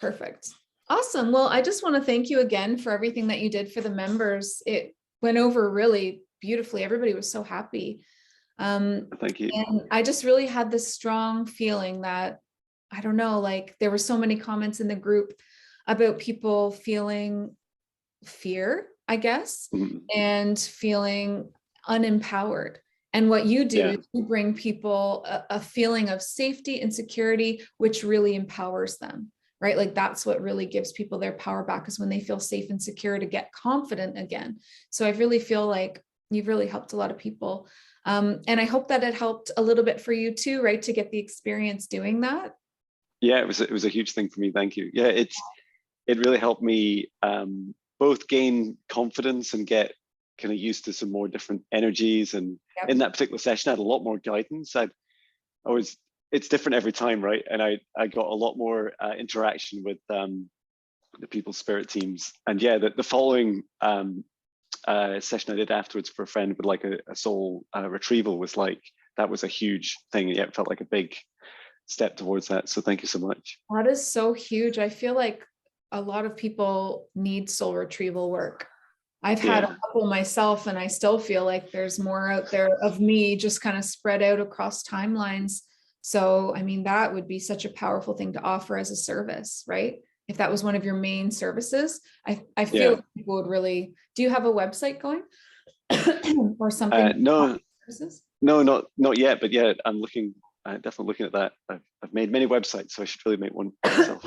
Perfect. Awesome. Well, I just want to thank you again for everything that you did for the members. It went over really beautifully. Everybody was so happy. Thank you. And I just really had this strong feeling that, I don't know, like there were so many comments in the group about people feeling fear, I guess, and feeling unempowered. And what you do is you bring people a feeling of safety and security, which really empowers them, right? Like that's what really gives people their power back, is when they feel safe and secure to get confident again. So I really feel like you've really helped a lot of people. And I hope that it helped a little bit for you too, right? To get the experience doing that. Yeah, it was a huge thing for me. Thank you. Yeah, it really helped me both gain confidence and get kind of used to some more different energies. And in that particular session, I had a lot more guidance. It's different every time, right? And I got a lot more interaction with the people's spirit teams. And yeah, the following session I did afterwards for a friend with like a soul retrieval was like, that was a huge thing. Yeah, it felt like a big step towards that. So thank you so much. That is so huge. I feel like a lot of people need soul retrieval work. I've had a couple myself, and I still feel like there's more out there of me just kind of spread out across timelines. So, I mean, that would be such a powerful thing to offer as a service, right? If that was one of your main services, I feel like people would really, do you have a website going or something? No, not yet, but yeah, I'm looking, definitely looking at that. I've made many websites, so I should really make one myself.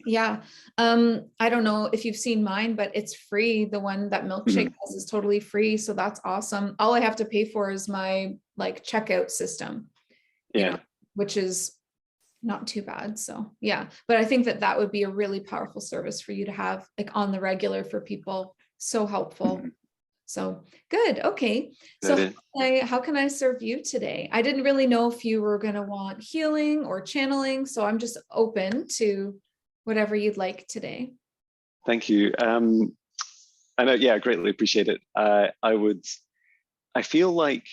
Yeah. I don't know if you've seen mine, but it's free. The one that Milkshake has is totally free. So that's awesome. All I have to pay for is my like checkout system, you know, which is not too bad. So yeah, but I think that would be a really powerful service for you to have like on the regular for people. So helpful. So good. Okay. So how can I serve you today? I didn't really know if you were going to want healing or channeling. So I'm just open to whatever you'd like today. Thank you. I know, yeah, I greatly appreciate it. I feel like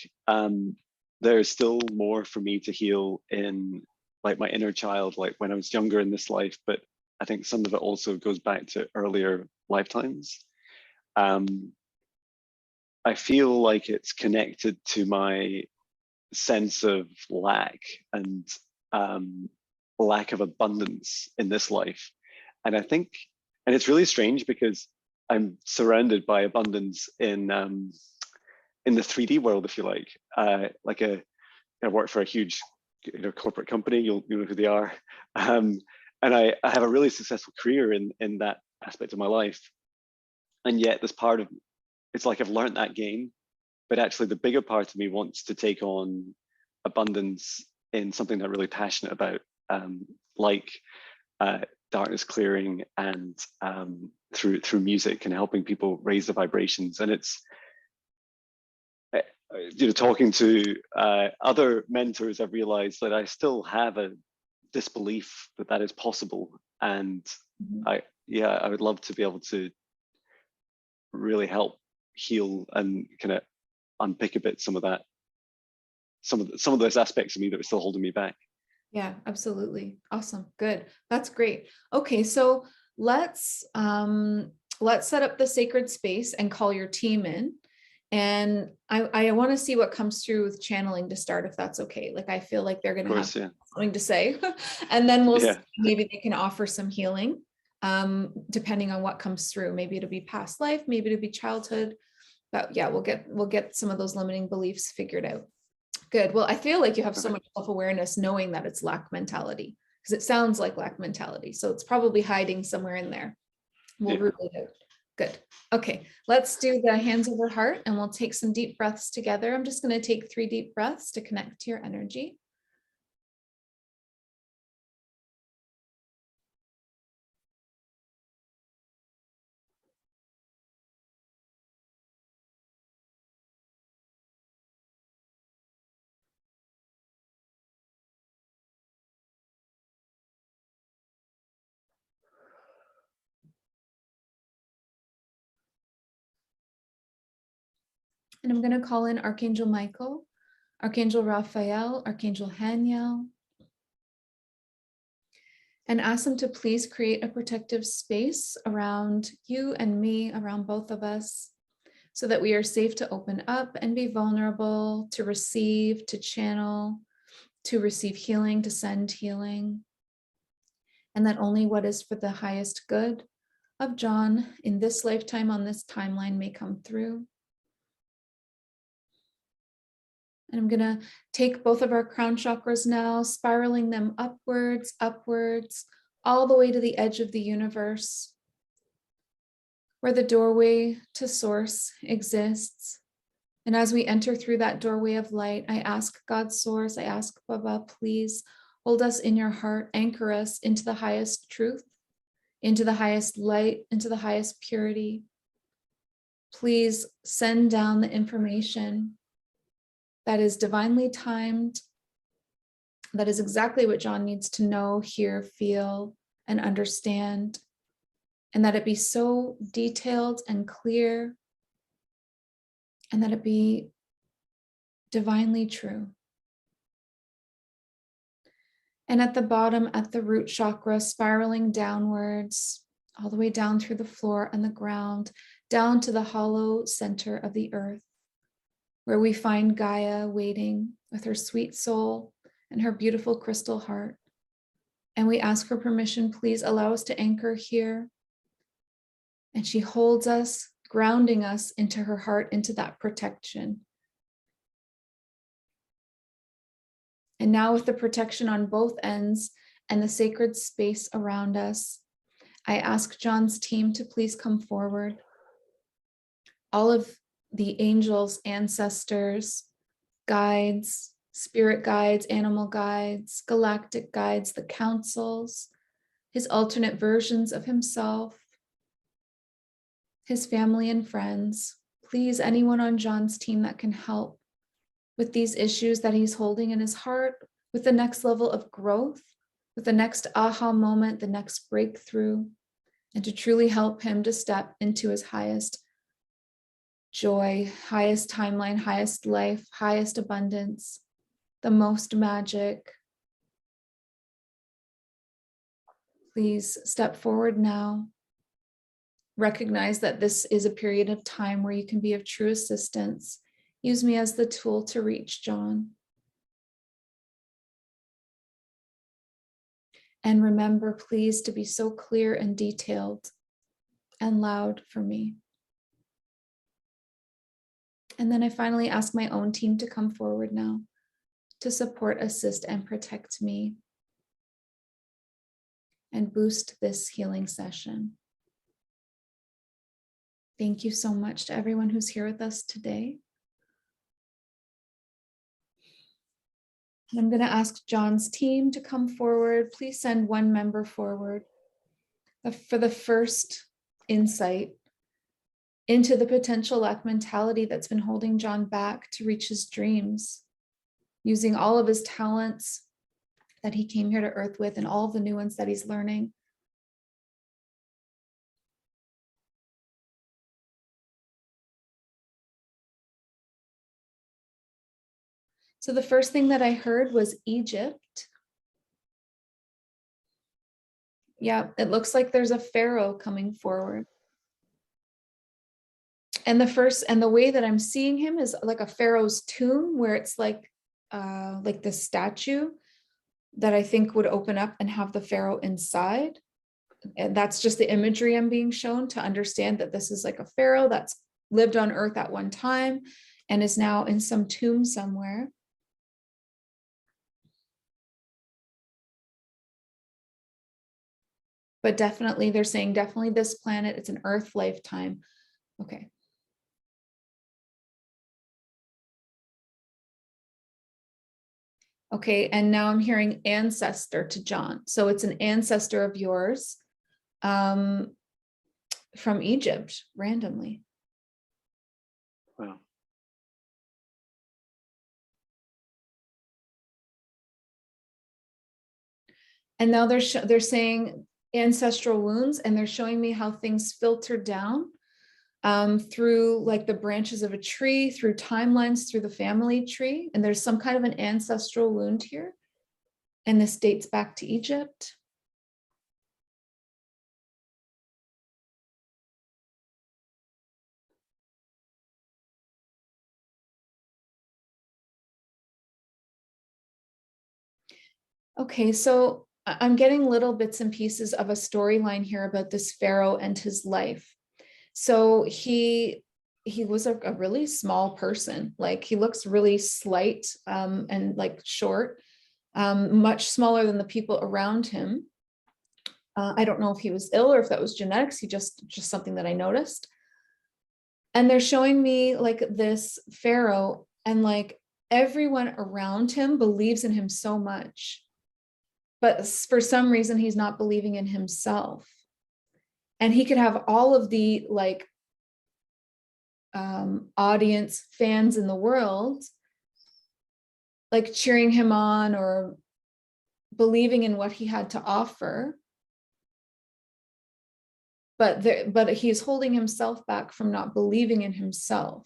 there's still more for me to heal in like my inner child, like when I was younger in this life, but I think some of it also goes back to earlier lifetimes. I feel like it's connected to my sense of lack and lack of abundance in this life. And I think, and it's really strange because I'm surrounded by abundance in the 3D world, if you like. I work for a huge corporate company, you'll know who they are. And I have a really successful career in that aspect of my life. And yet this part of, it's like I've learned that game, but actually the bigger part of me wants to take on abundance in something that I'm really passionate about, like darkness clearing and through music and helping people raise the vibrations. And it's, talking to other mentors, I've realized that I still have a disbelief that that is possible. And I would love to be able to really help heal and kind of unpick a bit some of that, some of those aspects of me that are still holding me back. Yeah, absolutely. Awesome. Good. That's great. Okay, so let's set up the sacred space and call your team in. And I want to see what comes through with channeling to start, if that's okay. Like, I feel like they're going to have something to say, and then we'll see, maybe they can offer some healing, depending on what comes through. Maybe it'll be past life, maybe it'll be childhood, but yeah, we'll get some of those limiting beliefs figured out. Good. Well, I feel like you have so much self-awareness knowing that it's lack mentality, because it sounds like lack mentality. So it's probably hiding somewhere in there. We'll root it out. Good. Okay, let's do the hands over heart and we'll take some deep breaths together. I'm just going to take 3 deep breaths to connect to your energy. And I'm going to call in Archangel Michael, Archangel Raphael, Archangel Haniel, and ask them to please create a protective space around you and me, around both of us, so that we are safe to open up and be vulnerable, to receive, to channel, to receive healing, to send healing, and that only what is for the highest good of John in this lifetime on this timeline may come through. And I'm going to take both of our crown chakras now, spiraling them upwards, upwards, all the way to the edge of the universe, where the doorway to source exists. And as we enter through that doorway of light, I ask God's source, I ask Baba, please hold us in your heart, anchor us into the highest truth, into the highest light, into the highest purity. Please send down the information that is divinely timed, that is exactly what John needs to know, hear, feel, and understand, and that it be so detailed and clear, and that it be divinely true. And at the bottom, at the root chakra, spiraling downwards, all the way down through the floor and the ground, down to the hollow center of the earth, where we find Gaia waiting with her sweet soul and her beautiful crystal heart. And we ask for permission, please allow us to anchor here. And she holds us, grounding us into her heart, into that protection. And now with the protection on both ends and the sacred space around us, I ask John's team to please come forward. All of the angels, ancestors, guides, spirit guides, animal guides, galactic guides, the councils, his alternate versions of himself, his family and friends. Please, anyone on John's team that can help with these issues that he's holding in his heart, with the next level of growth, with the next aha moment, the next breakthrough, and to truly help him to step into his highest joy, highest timeline, highest life, highest abundance, the most magic. Please step forward now. Recognize that this is a period of time where you can be of true assistance. Use me as the tool to reach John. And remember, please, to be so clear and detailed and loud for me. And then I finally ask my own team to come forward now to support, assist, and protect me and boost this healing session. Thank you so much to everyone who's here with us today. And I'm going to ask John's team to come forward. Please send one member forward for the first insight into the potential lack mentality that's been holding John back to reach his dreams, using all of his talents that he came here to Earth with and all of the new ones that he's learning. So the first thing that I heard was Egypt. Yeah, it looks like there's a pharaoh coming forward. And the way that I'm seeing him is like a pharaoh's tomb, where it's like this statue that I think would open up and have the pharaoh inside. And that's just the imagery I'm being shown to understand that this is like a pharaoh that's lived on Earth at one time and is now in some tomb somewhere. But definitely, they're saying definitely this planet, it's an Earth lifetime. Okay. Okay, and now I'm hearing ancestor to John. So it's an ancestor of yours from Egypt, randomly. Wow. And now they're saying ancestral wounds, and they're showing me how things filter down through like the branches of a tree, through timelines, through the family tree. And there's some kind of an ancestral wound here. And this dates back to Egypt. Okay, so I'm getting little bits and pieces of a storyline here about this pharaoh and his life. So he was a really small person. Like he looks really slight and like short, much smaller than the people around him. I don't know if he was ill or if that was genetics. He just something that I noticed. And they're showing me like this pharaoh, and like everyone around him believes in him so much, but for some reason he's not believing in himself. And he could have all of the like audience fans in the world like cheering him on or believing in what he had to offer, but he's holding himself back from not believing in himself.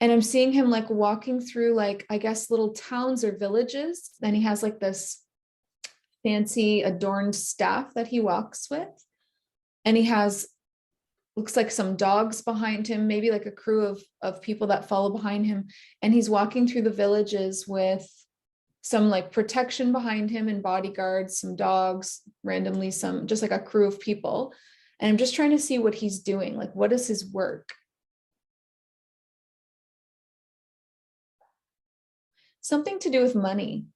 And I'm seeing him like walking through like, I guess, little towns or villages. Then he has like this fancy adorned staff that he walks with. And he has, looks like some dogs behind him, maybe like a crew of people that follow behind him. And he's walking through the villages with some like protection behind him and bodyguards, some dogs, randomly, some just like a crew of people. And I'm just trying to see what he's doing. Like, what is his work? Something to do with money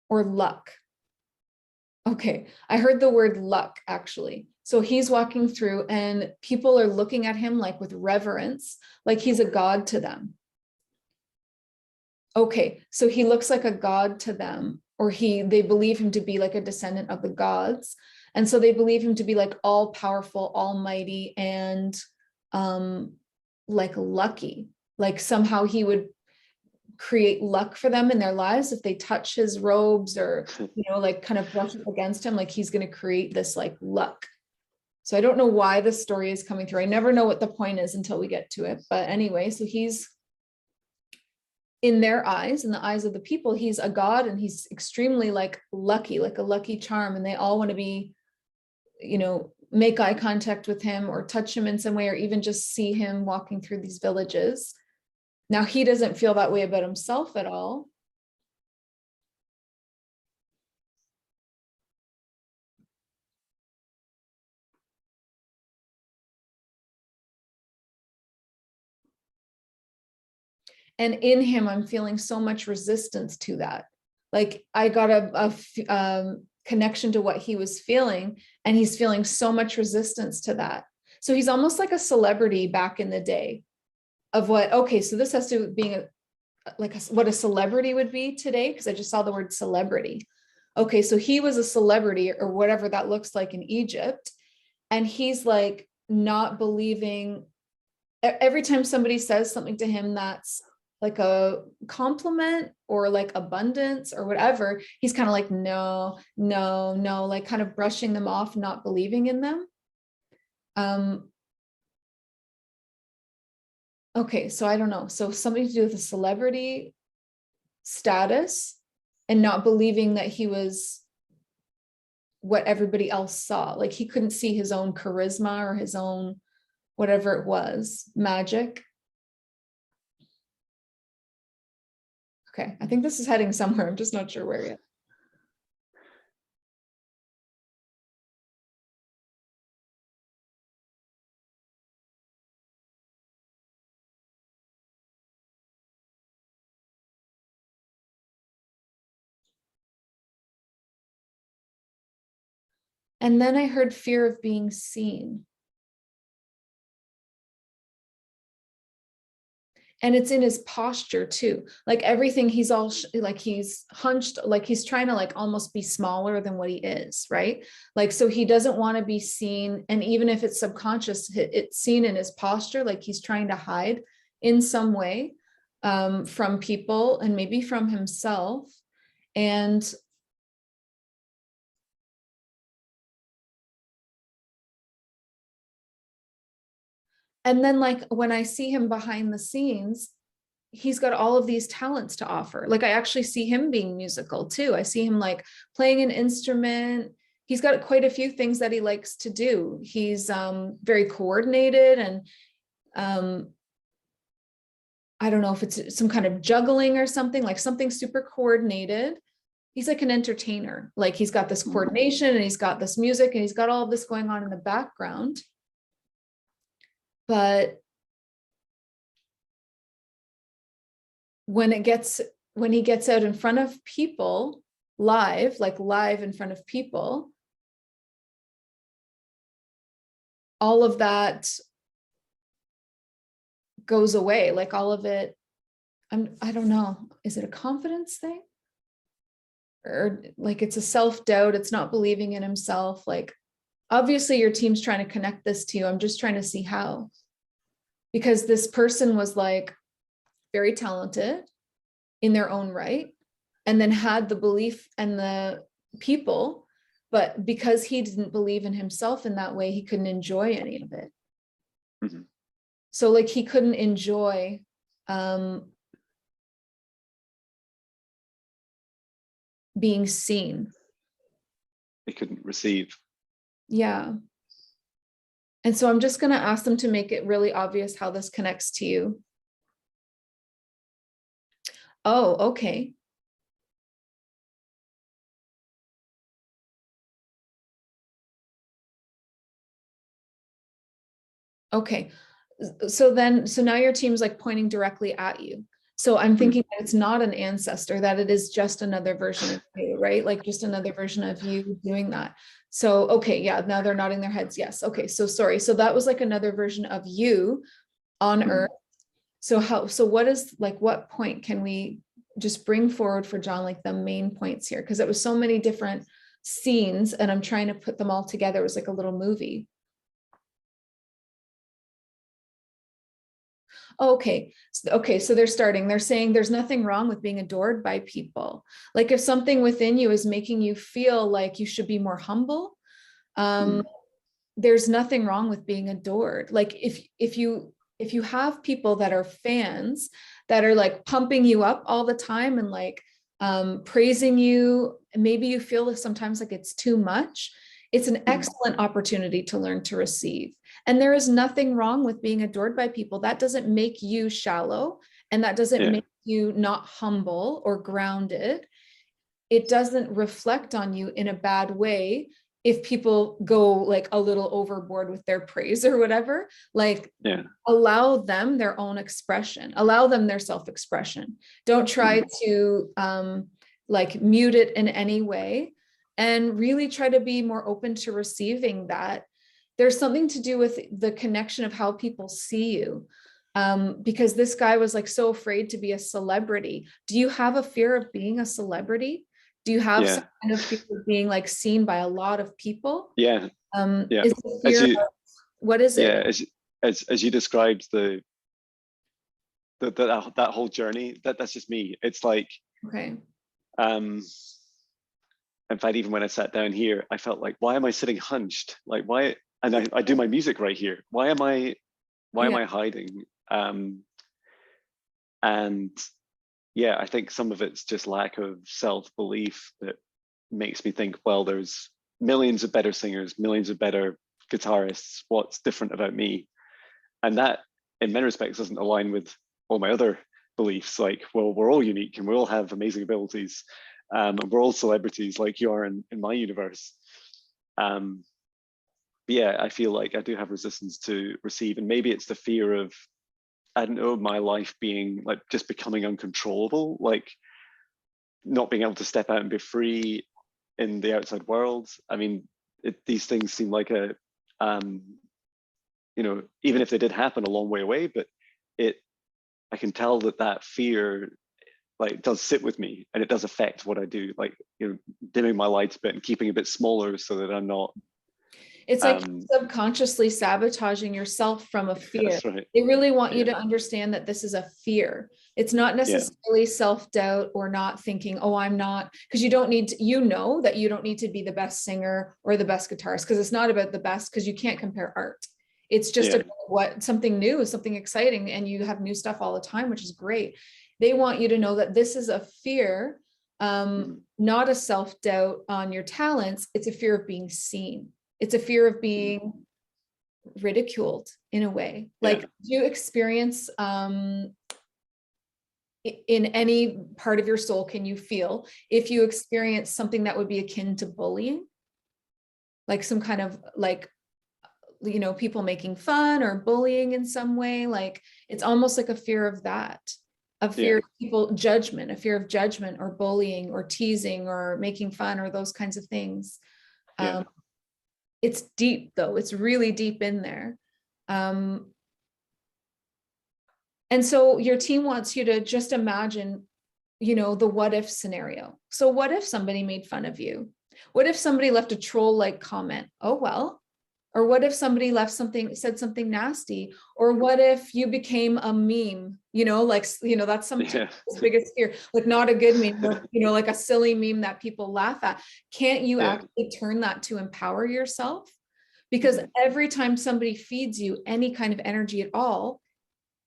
or luck. Okay, I heard the word luck actually. So he's walking through and people are looking at him like with reverence, like he's a god to them. Okay, so he looks like a god to them, or they believe him to be like a descendant of the gods. And so they believe him to be like all powerful, almighty, and like lucky. Like somehow he would create luck for them in their lives if they touch his robes or like kind of brush up against him, like he's going to create this like luck. So I don't know why the story is coming through. I never know what the point is until we get to it, but anyway, so he's in their eyes, in the eyes of the people, he's a god and he's extremely like lucky, like a lucky charm, and they all want to be, make eye contact with him or touch him in some way, or even just see him walking through these villages. Now, he doesn't feel that way about himself at all. And in him, I'm feeling so much resistance to that. Like I got a connection to what he was feeling, and he's feeling so much resistance to that. So he's almost like a celebrity back in the day of what, okay, so this has to being what a celebrity would be today, because I just saw the word celebrity. Okay, so he was a celebrity or whatever that looks like in Egypt, and he's like not believing. Every time somebody says something to him that's like a compliment or like abundance or whatever, he's kind of like, no, no, no, like kind of brushing them off, not believing in them. Okay, so I don't know. So something to do with a celebrity status and not believing that he was what everybody else saw. Like he couldn't see his own charisma or his own whatever it was, magic. Okay, I think this is heading somewhere. I'm just not sure where yet. And then I heard fear of being seen. And it's in his posture too. Like everything, he's all like he's hunched, like he's trying to like almost be smaller than what he is, right? Like, so he doesn't want to be seen. And even if it's subconscious, it's seen in his posture, like he's trying to hide in some way from people and maybe from himself. And then like when I see him behind the scenes, he's got all of these talents to offer. Like I actually see him being musical too. I see him like playing an instrument. he's got quite a few things that he likes to do. He's very coordinated, and I don't know if it's some kind of juggling or something, like something super coordinated. He's like an entertainer. Like he's got this coordination, and he's got this music, and he's got all of this going on in the background. But when he gets out in front of people live, like live in front of people, all of that goes away. Like all of it, I don't know. Is it a confidence thing? Or like it's a self-doubt, it's not believing in himself. Like obviously your team's trying to connect this to you. I'm just trying to see how, because this person was like very talented in their own right, and then had the belief and the people, but because he didn't believe in himself in that way, he couldn't enjoy any of it. Mm-hmm. So like he couldn't enjoy being seen. He couldn't receive. Yeah. And so I'm just going to ask them to make it really obvious how this connects to you. Oh, okay. Okay. So now your team's like pointing directly at you. So I'm thinking that it's not an ancestor, that it is just another version of you, right? Like just another version of you doing that. So, okay, yeah, now they're nodding their heads. Yes. Okay. So sorry. So that was like another version of you on Earth. So what point can we just bring forward for John, like the main points here? Because it was so many different scenes, and I'm trying to put them all together. It was like a little movie. Okay. So they're saying there's nothing wrong with being adored by people. Like if something within you is making you feel like you should be more humble, there's nothing wrong with being adored. Like if you have people that are fans that are like pumping you up all the time and like praising you, and maybe you feel sometimes like it's too much, it's an excellent opportunity to learn to receive. And there is nothing wrong with being adored by people. That doesn't make you shallow, and that doesn't make you not humble or grounded. It doesn't reflect on you in a bad way if people go like a little overboard with their praise or whatever. Like allow them their own expression, allow them their self-expression. Don't try to like mute it in any way, and really try to be more open to receiving that. There's something to do with the connection of how people see you. Because this guy was like so afraid to be a celebrity. Do you have a fear of being a celebrity? Do you have some kind of fear of being like seen by a lot of people? Yeah. Is the fear what is it? Yeah, as you described that whole journey, that's just me. It's like, okay. In fact, even when I sat down here, I felt like, why am I sitting hunched? Like why? And I do my music right here. Why am I hiding? And yeah, I think some of it's just lack of self-belief that makes me think, well, there's millions of better singers, millions of better guitarists. What's different about me? And that, in many respects, doesn't align with all my other beliefs. Like, well, we're all unique and we all have amazing abilities. And we're all celebrities like you are in my universe. But yeah, I feel like I do have resistance to receive. And maybe it's the fear of, I don't know, my life being like just becoming uncontrollable, like not being able to step out and be free in the outside world. I mean, these things seem like a, you know, even if they did happen a long way away, but I can tell that fear like does sit with me, and it does affect what I do, like, you know, dimming my lights a bit and keeping a bit smaller so that I'm not. It's like subconsciously sabotaging yourself from a fear. That's right. They really want you to understand that this is a fear. It's not necessarily self-doubt or not thinking, oh, I'm not, because you don't need to, you know that you don't need to be the best singer or the best guitarist, because it's not about the best, because you can't compare art. It's just about something new, something exciting, and you have new stuff all the time, which is great. They want you to know that this is a fear not a self-doubt on your talents. It's a fear of being seen. It's a fear of being ridiculed in a way. Like, do you experience in any part of your soul, can you feel if you experience something that would be akin to bullying? Like some kind of like, you know, people making fun or bullying in some way, like it's almost like a fear of that, a fear of people judgment, a fear of judgment or bullying or teasing or making fun or those kinds of things. It's deep though, it's really deep in there. And so your team wants you to just imagine, you know, the what if scenario. So what if somebody made fun of you? What if somebody left a troll-like comment? Oh, well. Or what if somebody said something nasty? Or what if you became a meme? You know, like, you know, that's sometimes the biggest fear, like not a good meme, you know, like a silly meme that people laugh at. Can't you actually turn that to empower yourself? Because every time somebody feeds you any kind of energy at all,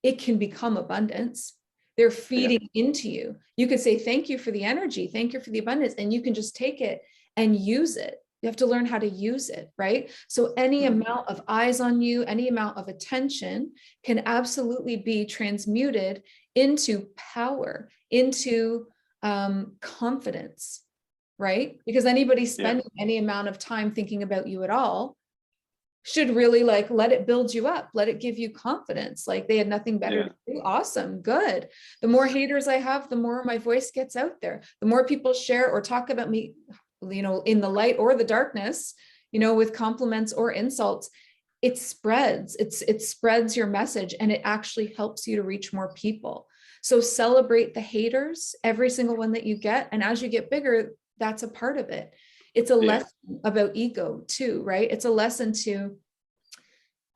it can become abundance. They're feeding into you. You could say, thank you for the energy. Thank you for the abundance. And you can just take it and use it. You have to learn how to use it, right? So any amount of eyes on you, any amount of attention can absolutely be transmuted into power, into confidence, right? Because anybody spending any amount of time thinking about you at all should really like let it build you up, let it give you confidence. Like they had nothing better to do. Awesome, good. The more haters I have, the more my voice gets out there. The more people share or talk about me, you know, in the light or the darkness, you know, with compliments or insults, it spreads. It spreads your message and it actually helps you to reach more people. So celebrate the haters, every single one that you get. And as you get bigger, that's a part of it. It's a lesson about ego too, right? It's a lesson to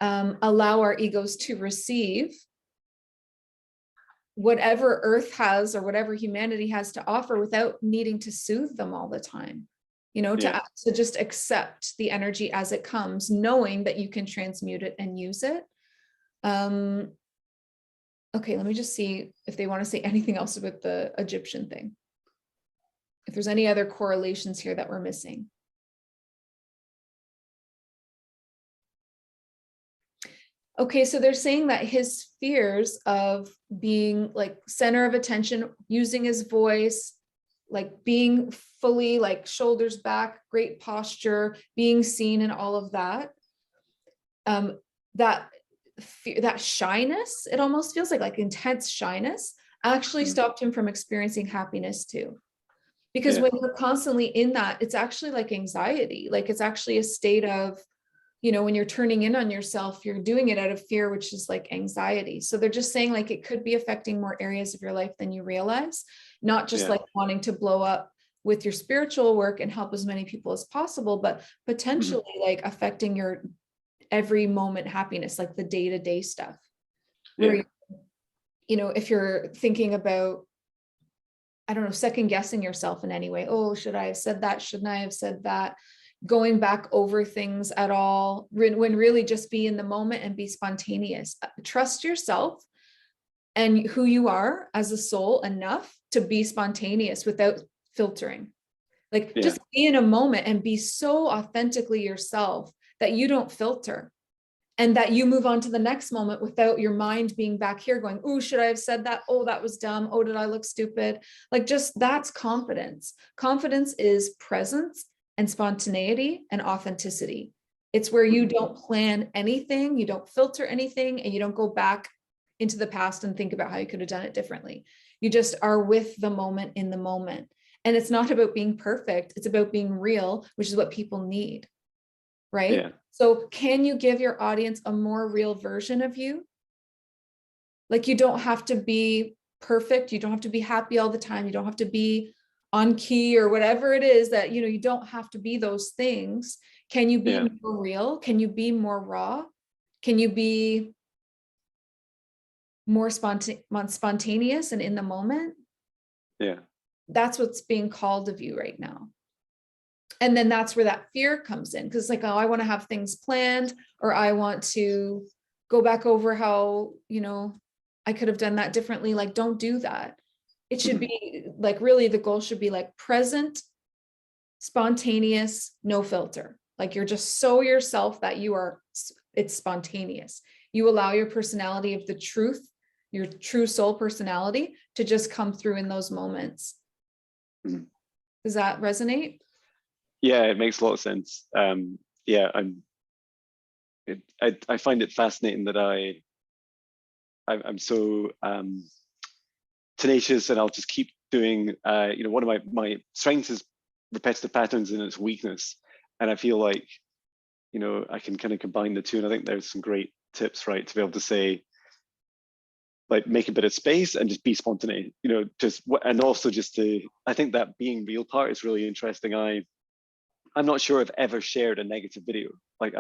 allow our egos to receive whatever Earth has or whatever humanity has to offer without needing to soothe them all the time, you know, to just accept the energy as it comes, knowing that you can transmute it and use it. Okay, let me just see if they want to say anything else about the Egyptian thing. If there's any other correlations here that we're missing. Okay, so they're saying that his fears of being like center of attention, using his voice, like being fully like shoulders back, great posture, being seen and all of that, that fear, that shyness, it almost feels like intense shyness actually stopped him from experiencing happiness too. Because when you're constantly in that, it's actually like anxiety, like it's actually a state of, you know, when you're turning in on yourself, you're doing it out of fear, which is like anxiety. So they're just saying like it could be affecting more areas of your life than you realize, not just like wanting to blow up with your spiritual work and help as many people as possible, but potentially like affecting your every moment happiness, like the day-to-day stuff. Where, you know, if you're thinking about, I don't know, second guessing yourself in any way. Oh, should I have said that? Shouldn't I have said that? Going back over things at all, when really just be in the moment and be spontaneous. Trust yourself and who you are as a soul enough to be spontaneous without filtering. Like just be in a moment and be so authentically yourself that you don't filter. And that you move on to the next moment without your mind being back here going, oh, should I have said that? Oh, that was dumb. Oh, did I look stupid? Like just that's confidence. Confidence is presence and spontaneity and authenticity. It's where you don't plan anything, you don't filter anything, and you don't go back into the past and think about how you could have done it differently. You just are with the moment in the moment. And it's not about being perfect. It's about being real, which is what people need. Right? So can you give your audience a more real version of you? Like you don't have to be perfect. You don't have to be happy all the time. You don't have to be on key or whatever it is that, you know, you don't have to be those things. Can you be more real? Can you be more raw? Can you be more spontaneous and in the moment? That's what's being called of you right now. And then that's where that fear comes in, because like, oh, I want to have things planned, or I want to go back over how, you know, I could have done that differently. Like, don't do that. It should be like, really the goal should be like present, spontaneous, no filter. Like you're just so yourself that it's spontaneous. You allow your personality of the truth, your true soul personality, to just come through in those moments. Does that resonate? Yeah, it makes a lot of sense. Yeah, I find it fascinating that I'm so tenacious, and I'll just keep doing. One of my strengths is repetitive patterns, and its weakness. And I feel like, I can kind of combine the two. And I think there's some great tips, right, to be able to say, like, make a bit of space and just be spontaneous. And also just to, I think that being real part is really interesting. I'm not sure I've ever shared a negative video. Like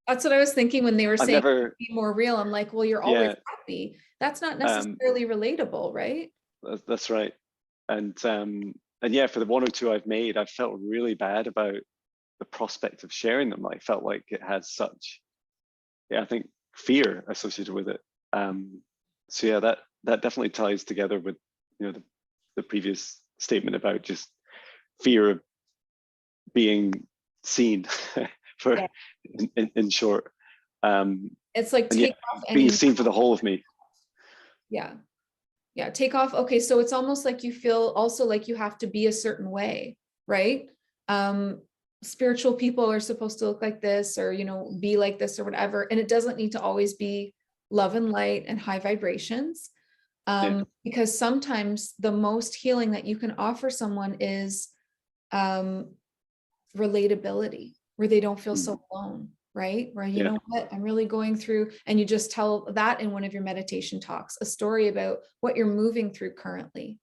That's what I was thinking when they were I've saying never, be more real. I'm like, well, you're always happy. That's not necessarily relatable, right? That's right. And yeah, for the one or two I've made, I've felt really bad about the prospect of sharing them. I felt like it has such, I think, fear associated with it. So yeah, that definitely ties together with the previous statement about just fear of being seen, for in short. It's like take off being seen for the whole of me. Yeah, take off. Okay, so it's almost like you feel also like you have to be a certain way, right? Spiritual people are supposed to look like this, or be like this, or whatever, and it doesn't need to always be love and light and high vibrations, because sometimes the most healing that you can offer someone is relatability, where they don't feel so alone, right? Where you know what, I'm really going through, and you just tell that in one of your meditation talks, a story about what you're moving through currently,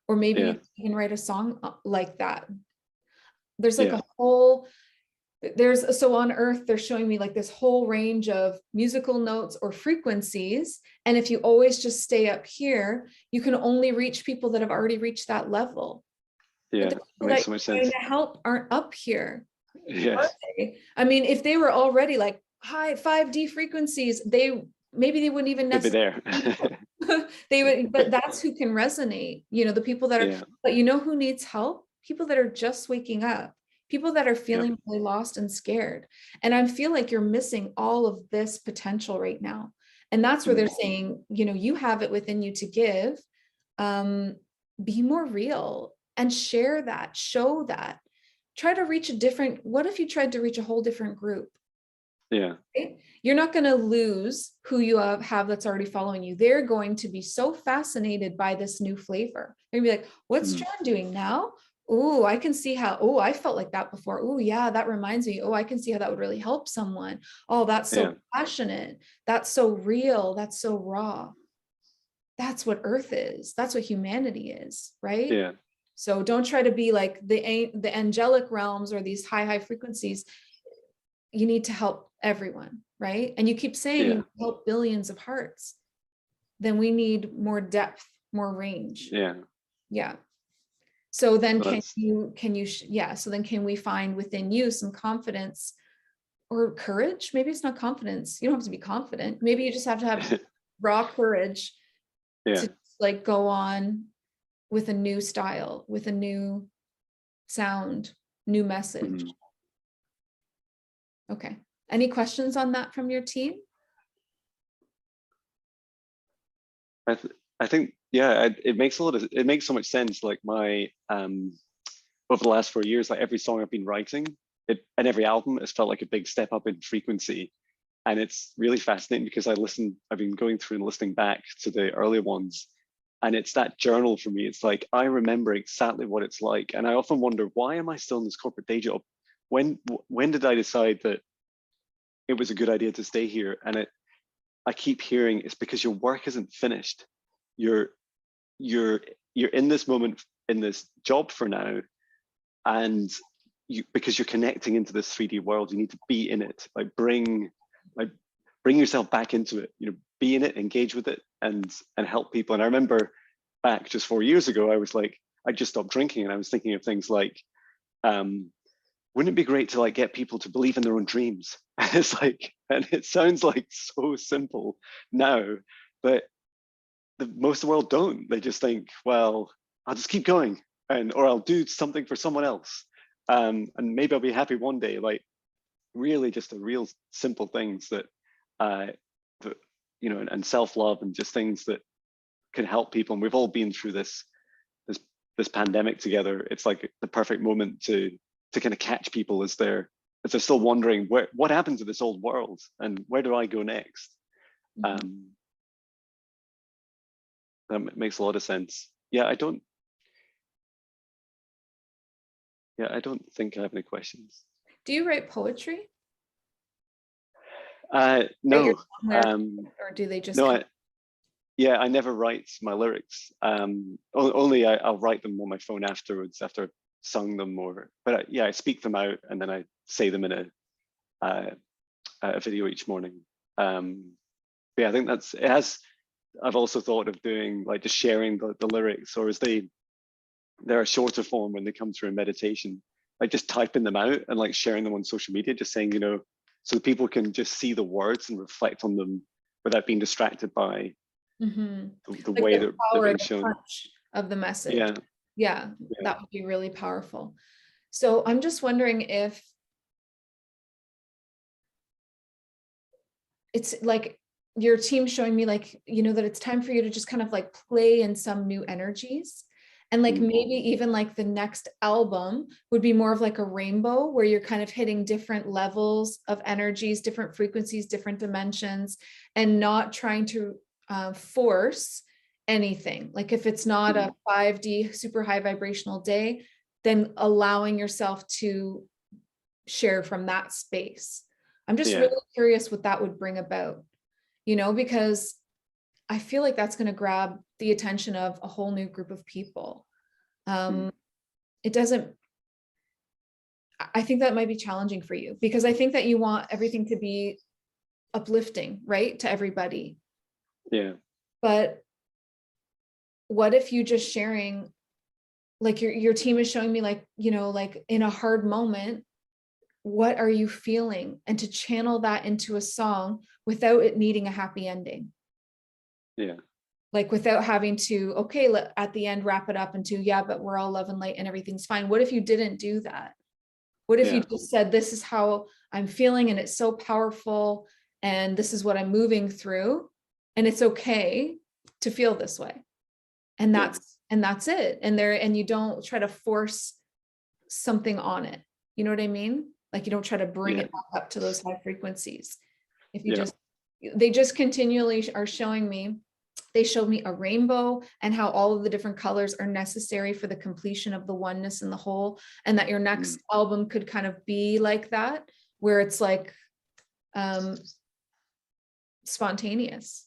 or maybe you can write a song like that. There's like a whole, so on Earth, they're showing me like this whole range of musical notes or frequencies. And if you always just stay up here, you can only reach people that have already reached that level. Yeah, that makes so much sense. To help aren't up here. Yes. I mean, if they were already like high 5D frequencies, maybe they wouldn't even necessarily be there. they would, but that's who can resonate. The people that are, but who needs help? People that are just waking up, people that are feeling really lost and scared. And I feel like you're missing all of this potential right now. And that's where they're saying, you have it within you to give. Be more real and share that, show that. Try to reach what if you tried to reach a whole different group? Yeah. Right? You're not going to lose who you have that's already following you. They're going to be so fascinated by this new flavor. They're gonna be like, what's John doing now? Oh, I can see how, I felt like that before. Oh yeah, that reminds me. Oh, I can see how that would really help someone. Oh, that's so passionate. That's so real. That's so raw. That's what Earth is. That's what humanity is, right? Yeah. So don't try to be like the angelic realms or these high frequencies. You need to help everyone, right? And you keep saying you help billions of hearts. Then we need more depth, more range. Yeah. So then so then can we find within you some confidence or courage? Maybe it's not confidence. You don't have to be confident. Maybe you just have to have raw courage to like go on with a new style, with a new sound, new message. Okay. Any questions on that from your team? I think, it makes so much sense. Like my, over the last 4 years, like every song I've been writing, and every album has felt like a big step up in frequency. And it's really fascinating because I've been going through and listening back to the earlier ones, and it's that journal for me. It's like, I remember exactly what it's like. And I often wonder, why am I still in this corporate day job? When did I decide that it was a good idea to stay here? And I keep hearing it's because your work isn't finished. You're in this moment, in this job for now, and because you're connecting into this 3D world, you need to be in it. Like bring yourself back into it. Be in it, engage with it, and help people. And I remember back just 4 years ago, I was like, I just stopped drinking, and I was thinking of things like, wouldn't it be great to like get people to believe in their own dreams? And it's like, and it sounds like so simple now, but most of the world don't. They just think, well, I'll just keep going, or I'll do something for someone else, and maybe I'll be happy one day. Like really, just the real simple things that, that and self-love, and just things that can help people. And we've all been through this pandemic together. It's like the perfect moment to kind of catch people as they're still wondering what happened to this old world and where do I go next. That makes a lot of sense. I don't think I have any questions. Do you write poetry? No. Or do they just? No, I never write my lyrics. Only I'll write them on my phone afterwards, after I've sung them, but I speak them out, and then I say them in a video each morning. I think it has. I've also thought of doing like just sharing the lyrics, or as they're a shorter form when they come through in meditation, like just typing them out and like sharing them on social media, just saying, so people can just see the words and reflect on them without being distracted by the like way that they're being shown. Of the message. Yeah, that would be really powerful. So I'm just wondering if it's like your team showing me like, that it's time for you to just kind of like play in some new energies. And like maybe even like the next album would be more of like a rainbow, where you're kind of hitting different levels of energies, different frequencies, different dimensions, and not trying to force anything. Like if it's not a 5D super high vibrational day, then allowing yourself to share from that space. I'm just really curious what that would bring about, because I feel like that's going to grab the attention of a whole new group of people. It doesn't, I think that might be challenging for you, because I think that you want everything to be uplifting, right? To everybody. Yeah. But what if you just sharing, like your team is showing me like, like in a hard moment, what are you feeling? And to channel that into a song without it needing a happy ending. Yeah. Like without having to, at the end, wrap it up into, but we're all love and light and everything's fine. What if you didn't do that? What if you just said, this is how I'm feeling and it's so powerful and this is what I'm moving through, and it's okay to feel this way. And that's it. And you don't try to force something on it. You know what I mean? Like you don't try to bring it back up to those high frequencies. If you they just continually are showing me, they showed me a rainbow and how all of the different colors are necessary for the completion of the oneness and the whole, and that your next album could kind of be like that, where it's like spontaneous,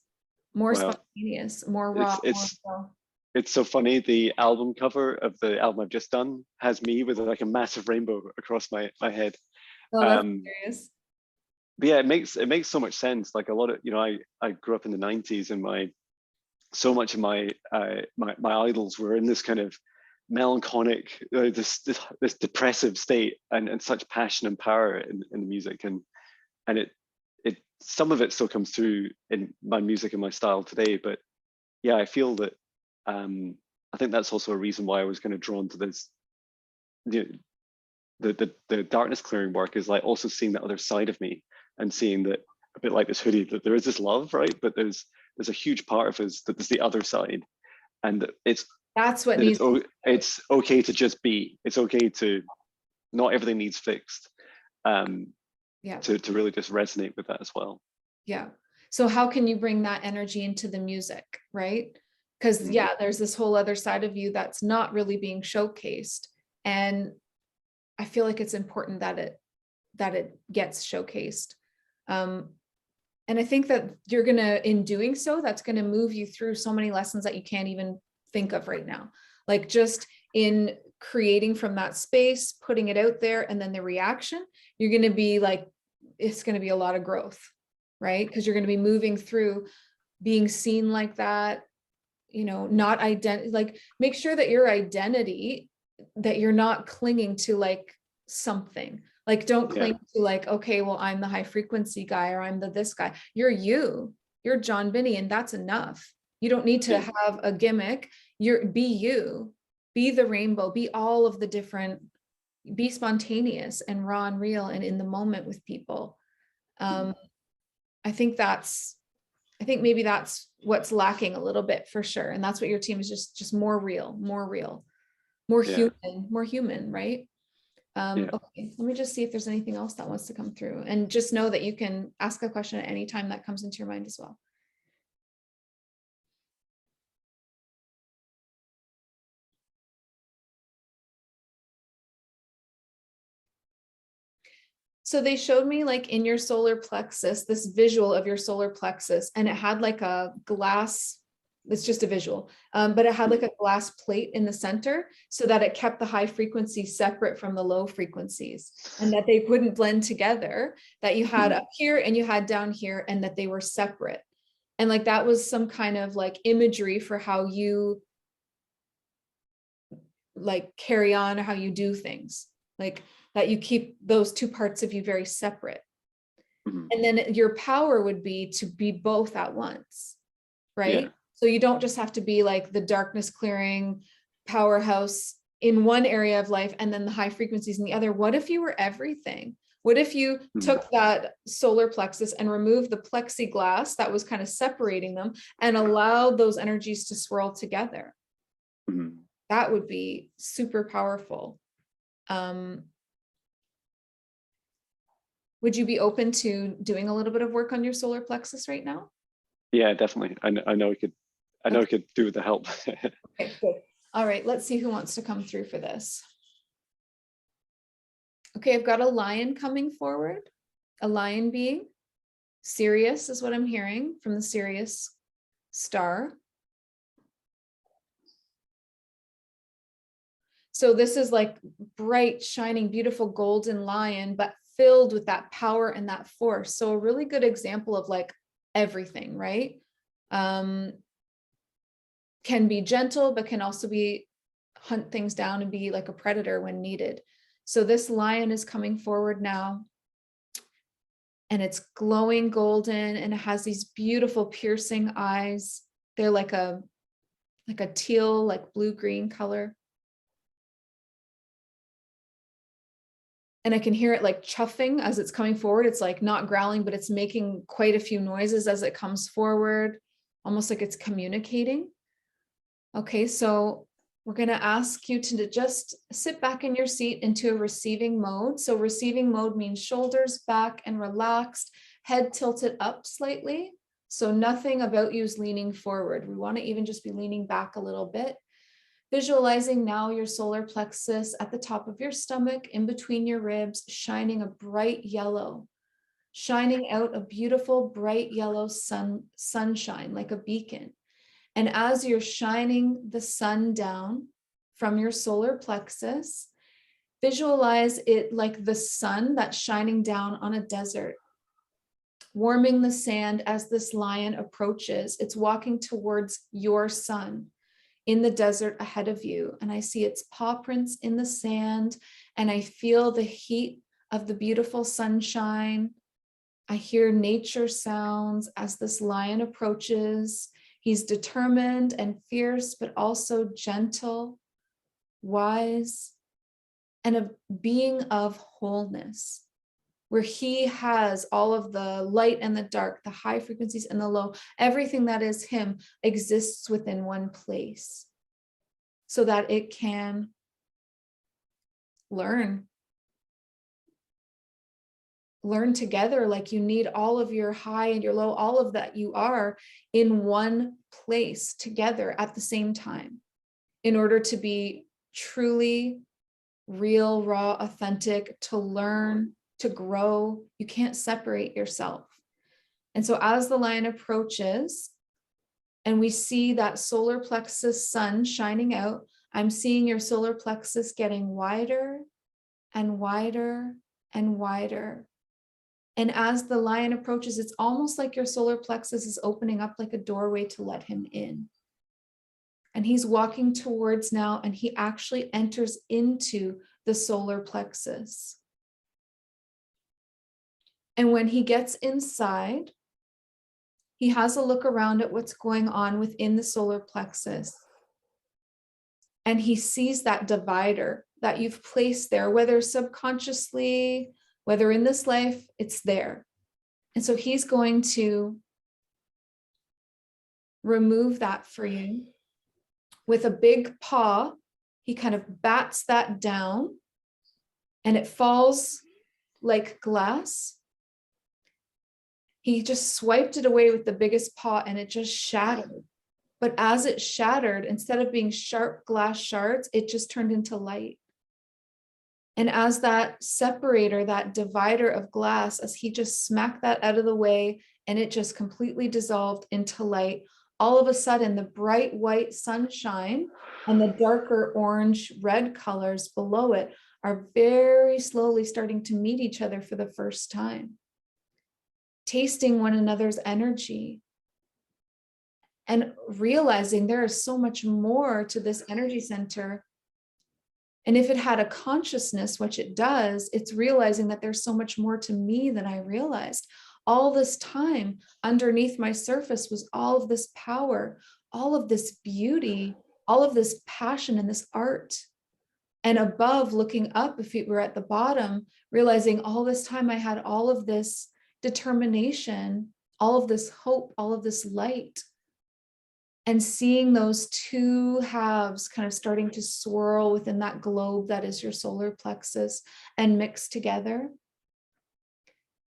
more spontaneous, more raw. It's so funny. The album cover of the album I've just done has me with like a massive rainbow across my head. Oh, that's hilarious. But yeah, it makes so much sense. Like a lot of, I grew up in the 90s, and so much of my idols were in this kind of melancholic, this depressive state, and such passion and power in the music, and it some of it still comes through in my music and my style today. But yeah, I feel that I think that's also a reason why I was kind of drawn to this. The darkness clearing work is like also seeing that other side of me, and seeing that, a bit like this hoodie, that there is this love, right? But there's a huge part of us that there's the other side, and that's what needs. It's okay to just be. It's okay to not everything needs fixed. To really just resonate with that as well. Yeah. So how can you bring that energy into the music, right? Because there's this whole other side of you that's not really being showcased, and I feel like it's important that it gets showcased. And I think that you're gonna, in doing so, that's gonna move you through so many lessons that you can't even think of right now. Like just in creating from that space, putting it out there, and then the reaction, you're gonna be like, it's gonna be a lot of growth, right? Because you're gonna be moving through being seen like that, not like make sure that your identity, that you're not clinging to like something. Like don't cling to like, okay, well, I'm the high frequency guy, or I'm this guy. You're John Binney, and that's enough. You don't need to Yeah. have a gimmick. Be you, be the rainbow, be all of the different, be spontaneous and raw and real and in the moment with people. Mhm. I think maybe that's what's lacking a little bit for sure. And that's what your team is, just more real, more Yeah. human, right? Yeah. Okay, let me just see if there's anything else that wants to come through, and just know that you can ask a question at any time that comes into your mind as well. So they showed me like in your solar plexus, this visual of your solar plexus, and it had like a glass, it's just a visual, but it had like a glass plate in the center so that it kept the high frequencies separate from the low frequencies, and that they wouldn't blend together, that you had up here and you had down here, and that they were separate. And like that was some kind of like imagery for how you like carry on or how you do things, like that you keep those two parts of you very separate. Mhm. And then your power would be to be both at once, right? Yeah. So you don't just have to be like the darkness clearing powerhouse in one area of life and then the high frequencies in the other. What if you were everything? What if you took that solar plexus and removed the plexiglass that was kind of separating them and allowed those energies to swirl together? Mhm. That would be super powerful. Would you be open to doing a little bit of work on your solar plexus right now? Yeah, definitely. I know I could. I know I Okay, could do with the help. okay, good. All right, let's see who wants to come through for this. Okay, I've got a lion coming forward, a lion being. Sirius is what I'm hearing from the Sirius star. So this is like bright, shining, beautiful golden lion, but filled with that power and that force. So a really good example of like everything, right? Can be gentle, but can also be hunt things down and be like a predator when needed. So this lion is coming forward now, and it's glowing golden, and it has these beautiful piercing eyes. They're like a teal, like blue-green color. And I can hear it like chuffing as it's coming forward. It's like not growling, but it's making quite a few noises as it comes forward, almost like it's communicating. Okay, so we're going to ask you to just sit back in your seat into a receiving mode. So receiving mode means shoulders back and relaxed, head tilted up slightly. So nothing about you is leaning forward. We want to even just be leaning back a little bit. Visualizing now your solar plexus at the top of your stomach, in between your ribs, shining a bright yellow, shining out a beautiful bright yellow sunshine like a beacon. And as you're shining the sun down from your solar plexus, visualize it like the sun that's shining down on a desert, warming the sand as this lion approaches. It's walking towards your sun in the desert ahead of you. And I see its paw prints in the sand, and I feel the heat of the beautiful sunshine. I hear nature sounds as this lion approaches. He's determined and fierce, but also gentle, wise, and a being of wholeness, where he has all of the light and the dark, the high frequencies and the low. Everything that is him exists within one place so that it can learn together. Like you need all of your high and your low, all of that you are in one place together at the same time in order to be truly real, raw, authentic, to learn, to grow. You can't separate yourself. And so as the lion approaches and we see that solar plexus sun shining out, I'm seeing your solar plexus getting wider and wider and wider. And as the lion approaches, it's almost like your solar plexus is opening up like a doorway to let him in. And he's walking towards now, and he actually enters into the solar plexus. And when he gets inside, he has a look around at what's going on within the solar plexus. And he sees that divider that you've placed there, whether subconsciously, whether in this life, it's there. And so he's going to remove that for you with a big paw. He kind of bats that down and it falls like glass. He just swiped it away with the biggest paw and it just shattered. But as it shattered, instead of being sharp glass shards, it just turned into light. And as that separator, that divider of glass, as he just smacked that out of the way and it just completely dissolved into light, all of a sudden the bright white sunshine and the darker orange red colors below it are very slowly starting to meet each other for the first time, tasting one another's energy and realizing there is so much more to this energy center. And if it had a consciousness, which it does, it's realizing that there's so much more to me than I realized. All this time underneath my surface was all of this power, all of this beauty, all of this passion and this art. And above, looking up, if we were at the bottom, realizing all this time I had all of this determination, all of this hope, all of this light. And seeing those two halves kind of starting to swirl within that globe that is your solar plexus and mix together.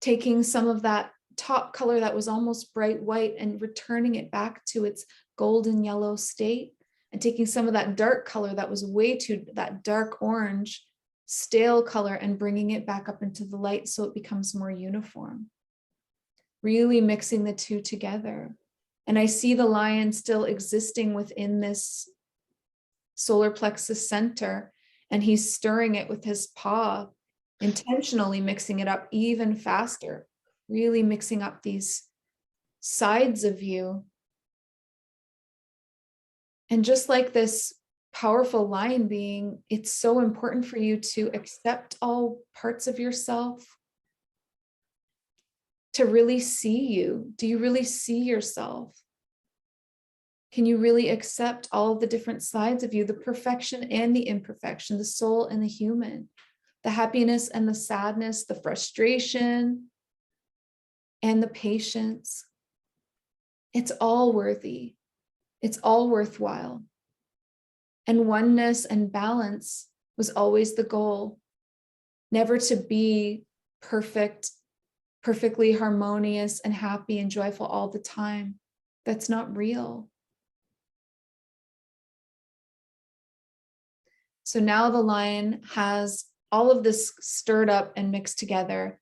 Taking some of that top color that was almost bright white and returning it back to its golden yellow state. And taking some of that dark color that was way too, that dark orange, stale color, and bringing it back up into the light so it becomes more uniform. Really mixing the two together. And I see the lion still existing within this solar plexus center, and he's stirring it with his paw, intentionally mixing it up even faster, really mixing up these sides of you. And just like this powerful lion being, it's so important for you to accept all parts of yourself, to really see you. Do you really see yourself? Can you really accept all of the different sides of you, the perfection and the imperfection, the soul and the human, the happiness and the sadness, the frustration and the patience? It's all worthy. It's all worthwhile. And oneness and balance was always the goal, never to be perfect, perfectly harmonious and happy and joyful all the time. That's not real. So now the lion has all of this stirred up and mixed together,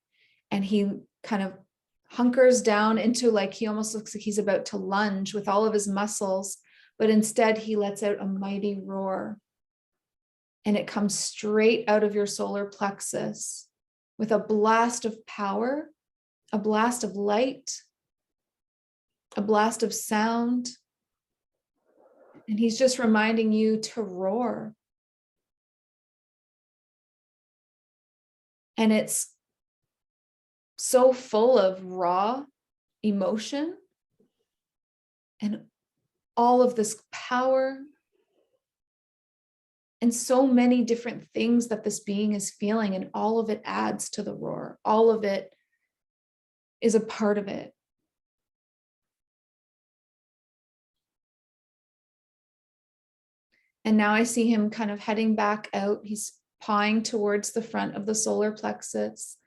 and he kind of hunkers down into, like, he almost looks like he's about to lunge with all of his muscles, but instead he lets out a mighty roar. And it comes straight out of your solar plexus with a blast of power, a blast of light, a blast of sound. And he's just reminding you to roar. And it's so full of raw emotion and all of this power and so many different things that this being is feeling, and all of it adds to the roar. All of it is a part of it. And now I see him kind of heading back out. He's pawing towards the front of the solar plexus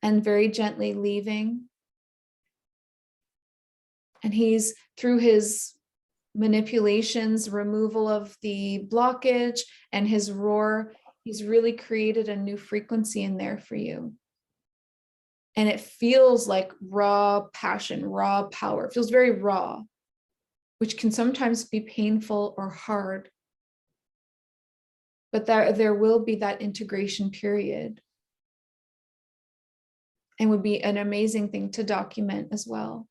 and very gently leaving. And he's, through his manipulations, removal of the blockage and his roar, he's really created a new frequency in there for you. And it feels like raw passion, raw power. It feels very raw, which can sometimes be painful or hard. But there will be that integration period, and would be an amazing thing to document as well.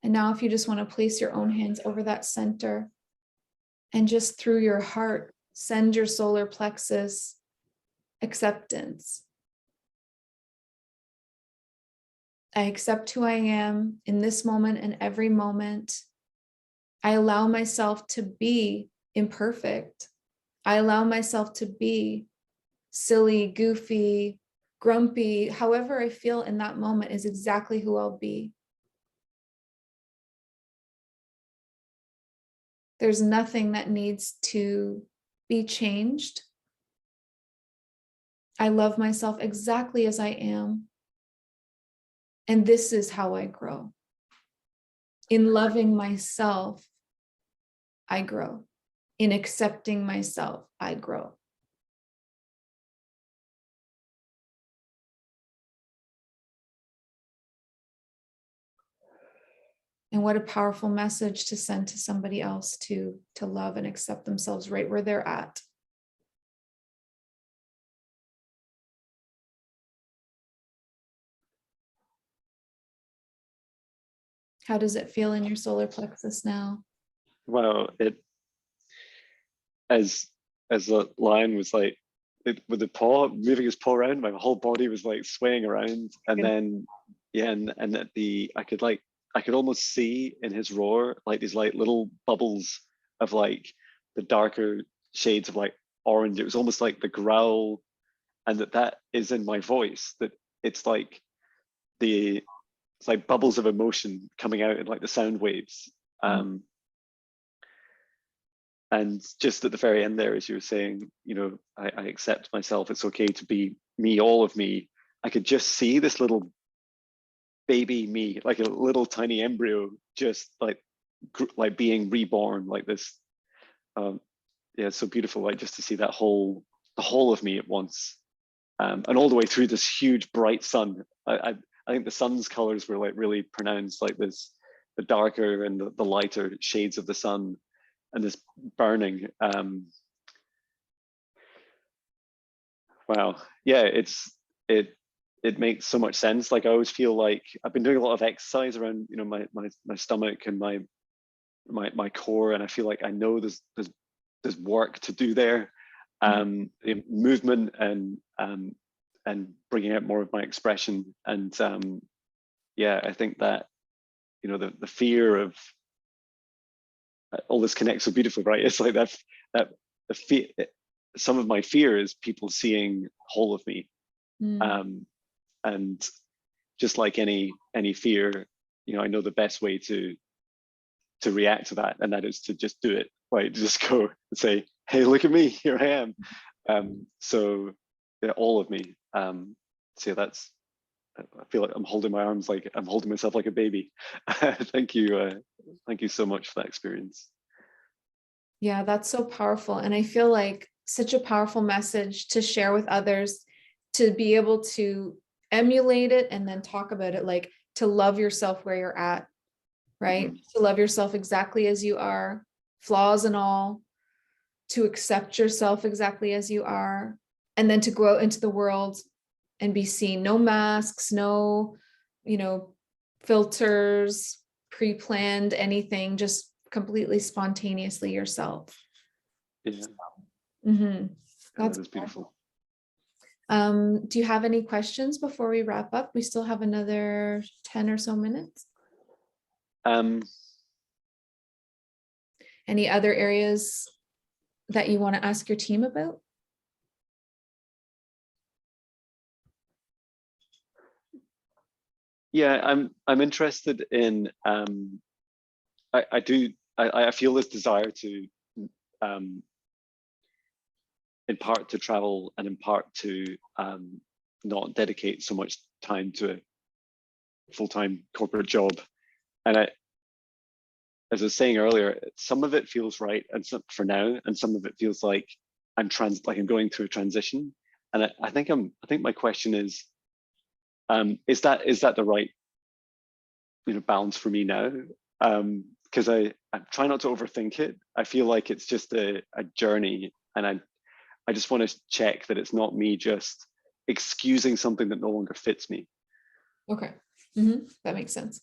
And now if you just want to place your own hands over that center and just through your heart, Send your solar plexus acceptance. I accept who I am in this moment and every moment. I allow myself to be imperfect. I allow myself to be silly, goofy, grumpy. However I feel in that moment is exactly who I'll be. There's nothing that needs to be changed. I love myself exactly as I am. And this is how I grow. In loving myself, I grow. In accepting myself, I grow. And what a powerful message to send to somebody else to love and accept themselves right where they're at. How does it feel in your solar plexus now? Well, as the lion was like, with the paw moving his paw around, my whole body was like swaying around, and then and at I could almost see in his roar like these like little bubbles of like the darker shades of like orange. It was almost like the growl, and that is in my voice. That it's like it's like bubbles of emotion coming out in like the sound waves. And just at the very end there, as you were saying, I accept myself. It's okay to be me, all of me. I could just see this little baby me, like a little tiny embryo, just like being reborn, like this. Yeah, it's so beautiful, like just to see the whole of me at once, and all the way through this huge bright sun. I think the sun's colors were like really pronounced, like this, the darker and the lighter shades of the sun, and this burning. Wow, yeah, it makes so much sense. Like I always feel like I've been doing a lot of exercise around, my stomach and my core, and I feel like I know there's work to do there, movement and bringing out more of my expression. And yeah, I think that the fear of all this connects so beautifully, right? It's like that the fear. Some of my fear is people seeing whole of me, and just like any fear, I know the best way to react to that, and that is to just do it, right? Just go and say, hey, look at me, here I am. So yeah, all of me. So yeah, I feel like I'm holding my arms like I'm holding myself like a baby. Thank you so much for that experience. Yeah, that's so powerful. And I feel like such a powerful message to share with others, to be able to emulate it and then talk about it, like to love yourself where you're at, right? To love yourself exactly as you are, flaws and all, to accept yourself exactly as you are, and then to go out into the world and be seen. No masks, no, filters, pre-planned anything, just completely spontaneously yourself. Yeah, That's that is beautiful. Do you have any questions before we wrap up? We still have another 10 or so minutes. Any other areas that you want to ask your team about? Yeah, I'm interested in I feel this desire to in part to travel and in part to not dedicate so much time to a full-time corporate job. And as I was saying earlier, some of it feels right and for now, and some of it feels like I'm going through a transition. And I think my question is that the right balance for me now? Because I try not to overthink it. I feel like it's just a journey, and I just want to check that it's not me just excusing something that no longer fits me. Okay, that makes sense.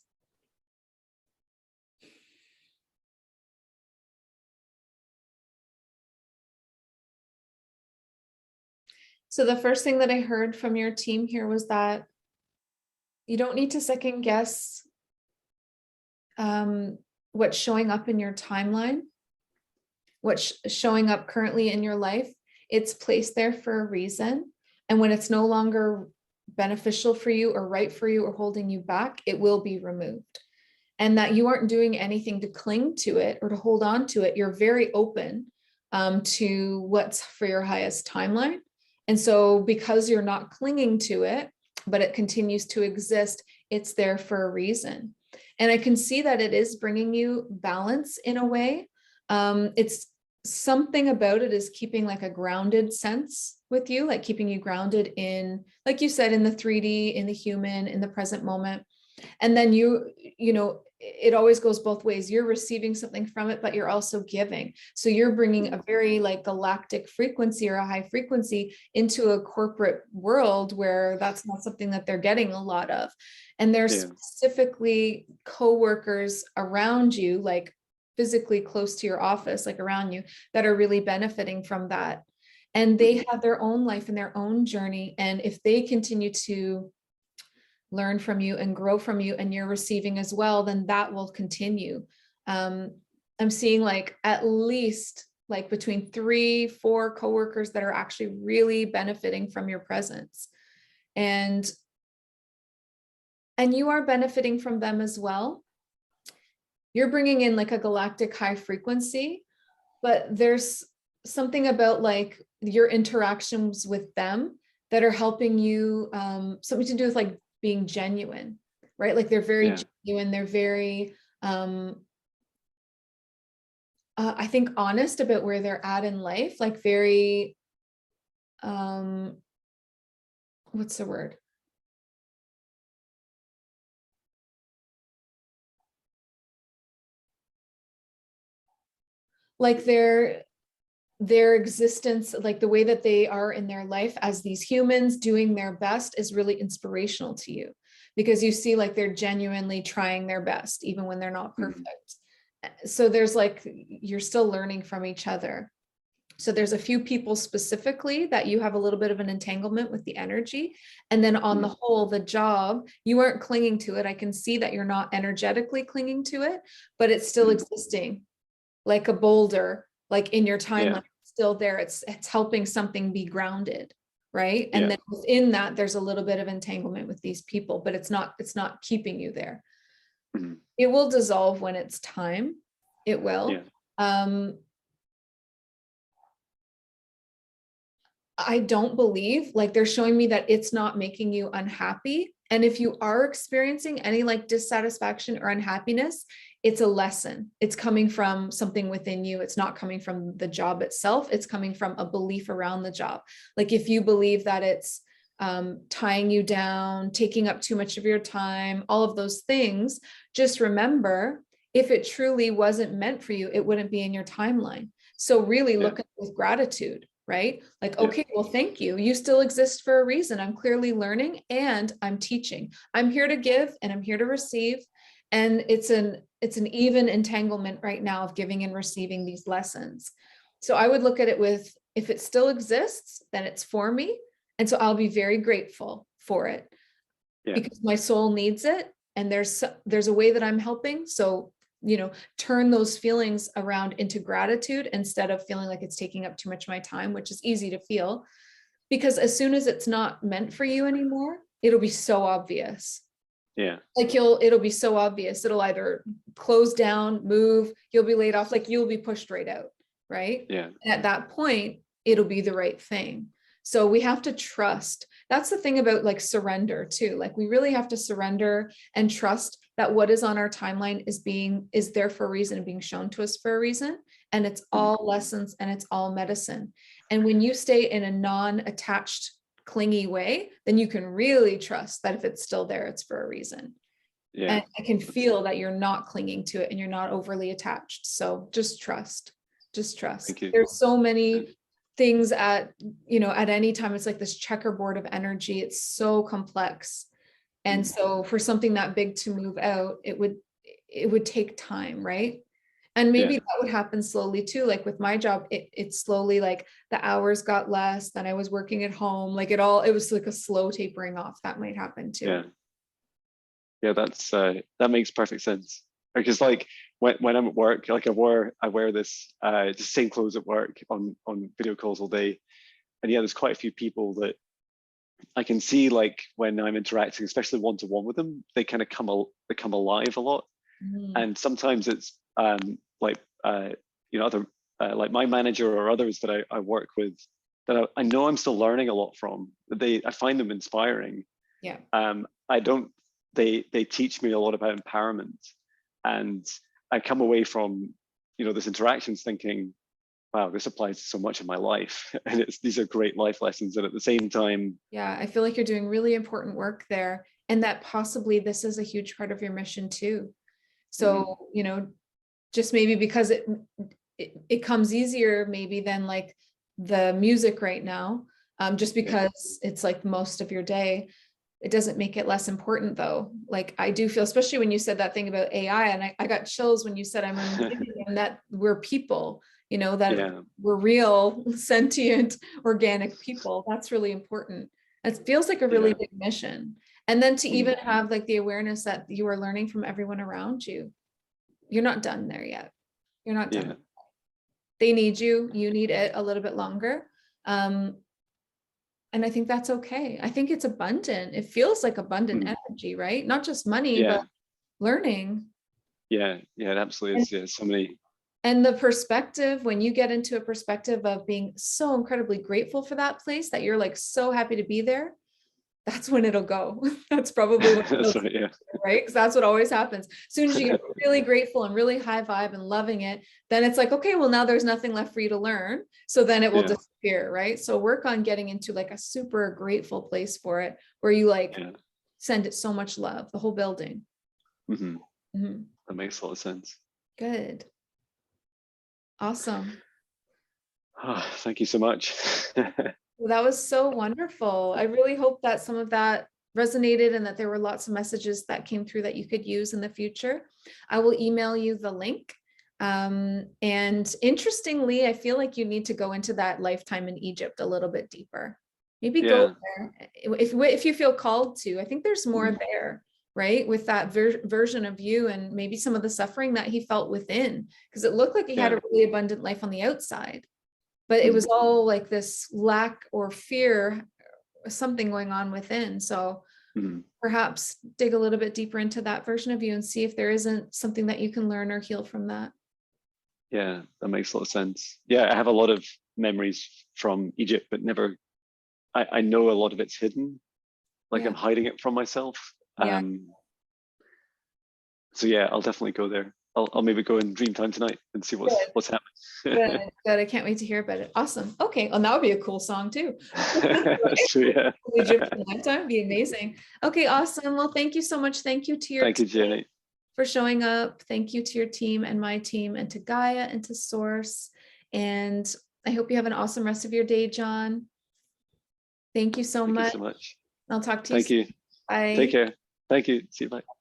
So the first thing that I heard from your team here was that you don't need to second guess what's showing up in your timeline, what's showing up currently in your life. It's placed there for a reason. And when it's no longer beneficial for you or right for you or holding you back, it will be removed. And that you aren't doing anything to cling to it or to hold on to it. You're very open to what's for your highest timeline. And so because you're not clinging to it, but it continues to exist, it's there for a reason. And I can see that it is bringing you balance in a way. It's something about it is keeping like a grounded sense with you, like keeping you grounded in, like you said, in the 3D, in the human, in the present moment. And then you know, it always goes both ways. You're receiving something from it, but you're also giving. So you're bringing a very like galactic frequency or a high frequency into a corporate world where that's not something that they're getting a lot of. And there's specifically coworkers around you, like physically close to your office, like around you, that are really benefiting from that. And they have their own life and their own journey. And if they continue to learn from you and grow from you and you're receiving as well, then that will continue. I'm seeing like at least like between 3-4 coworkers that are actually really benefiting from your presence. And you are benefiting from them as well. You're bringing in like a galactic high frequency, but there's something about like your interactions with them that are helping you, something to do with like being genuine, right? Like they're very genuine. They're very, I think honest about where they're at in life, like very, what's the word? Like their existence, like the way that they are in their life as these humans doing their best is really inspirational to you, because you see like they're genuinely trying their best even when they're not perfect. So there's like, you're still learning from each other. So there's a few people specifically that you have a little bit of an entanglement with the energy. And then on the whole, the job, you aren't clinging to it. I can see that you're not energetically clinging to it, but it's still existing like a boulder, like in your timeline, still there. It's helping something be grounded, right? And then within that, there's a little bit of entanglement with these people, but it's not keeping you there. It will dissolve when it's time. It will. I don't believe, like they're showing me that it's not making you unhappy. And if you are experiencing any like dissatisfaction or unhappiness, it's a lesson. It's coming from something within you. It's not coming from the job itself. It's coming from a belief around the job. Like if you believe that it's tying you down, taking up too much of your time, all of those things, just remember, if it truly wasn't meant for you, it wouldn't be in your timeline. So really look at it with gratitude, right? Like, okay, well, thank you. You still exist for a reason. I'm clearly learning and I'm teaching. I'm here to give and I'm here to receive. And it's an even entanglement right now of giving and receiving these lessons. So I would look at it with, if it still exists, then it's for me. And so I'll be very grateful for it because my soul needs it. And there's a way that I'm helping. So, you know, turn those feelings around into gratitude instead of feeling like it's taking up too much of my time, which is easy to feel, because as soon as it's not meant for you anymore, it'll be so obvious. Like it'll be so obvious. It'll either close down, move, you'll be laid off, like you'll be pushed right out. Right. And at that point, it'll be the right thing. So we have to trust. That's the thing about like surrender too. Like we really have to surrender and trust that what is on our timeline is there for a reason and being shown to us for a reason. And it's all lessons and it's all medicine. And when you stay in a non-attached, clingy way, then you can really trust that if it's still there, it's for a reason. And I can feel that you're not clinging to it and you're not overly attached. So just trust. There's so many things at any time. It's like this checkerboard of energy. It's so complex. And so for something that big to move out, it would take time, right? And maybe Yeah. that would happen slowly too. Like with my job, it slowly, like the hours got less, then I was working at home, like it was like a slow tapering off. That might happen too. Yeah. Yeah, that makes perfect sense. Because like when I'm at work, like I wear this just same clothes at work on video calls all day. And yeah, there's quite a few people that I can see, like when I'm interacting, especially one to one with them, they kind of come alive a lot. Mhm. And sometimes it's like other like my manager or others that I work with that I know I'm still learning a lot from. I find them inspiring. Yeah. I don't they teach me a lot about empowerment, and I come away from this interactions thinking, wow, this applies to so much of my life, and these are great life lessons. And at the same time, Yeah. I feel like you're doing really important work there, and that possibly this is a huge part of your mission too. mhm, So, just maybe because it comes easier maybe than like the music right now, just yeah, because it's like most of your day. It doesn't make it less important though. Like I do feel, especially when you said that thing about AI, and I got chills when you said I'm reminding them that we're people, that yeah, we're real, sentient, organic people. That's really important. It feels like a really yeah, big mission. And then to mm, even have like the awareness that you are learning from everyone around you. You're not done there yet. You're not done. yeah, They need you. You need it a little bit longer. Um, and I think that's okay. I think it's abundant. It feels like abundant mm, energy, right? Not just money, but yeah, learning. yeah. It absolutely And, is. Yeah, so many. and the perspective, when you get into a perspective of being so incredibly grateful for that place that you're like so happy to be there, that's when it'll go. That's probably when That's it'll, right. Yeah, right? Because that's what always happens. As soon as you get really grateful and really high vibe and loving it, then it's like, okay, well, now there's nothing left for you to learn. So then it will yeah, disappear, right? So work on getting into like a super grateful place for it, where you like yeah. send it so much love, the whole building. Hmm. Mhm. That makes a lot of sense. Good. Awesome. Oh, thank you so much. Well, that was so wonderful. I really hope that some of that resonated and that there were lots of messages that came through that you could use in the future. I will email you the link. And interestingly, I feel like you need to go into that lifetime in Egypt a little bit deeper. Maybe go Yeah. there if you feel called to. I think there's more Mhm. there, right? With that version of you and maybe some of the suffering that he felt within, because it looked like he had Yeah. a really abundant life on the outside, but it was Mhm. all like this lack or fear, something going on within. So Mhm. perhaps dig a little bit deeper into that version of you and see if there isn't something that you can learn or heal from that. Yeah, that makes a lot of sense. Yeah, I have a lot of memories from Egypt, but never. I know a lot of it's hidden, like I'm Yeah. hiding it from myself. Yeah. So yeah, I'll definitely go there. I'll maybe go in dream time tonight and see Good. what's Good. happening. Good. I can't wait to hear about it. Awesome. Okay. Well, that would be a cool song too. That's true. Yeah. Egyptian lifetime would be amazing. Okay. Awesome. Well, thank you so much. Thank you to your Thank you, team Jenny. for showing up. Thank you to your team and my team and to Gaia and to Source. And I hope you have an awesome rest of your day, John. Thank you so Thank you much. so much. I'll talk to you Thank soon. you. Take Bye. care. Thank you. See you. Bye.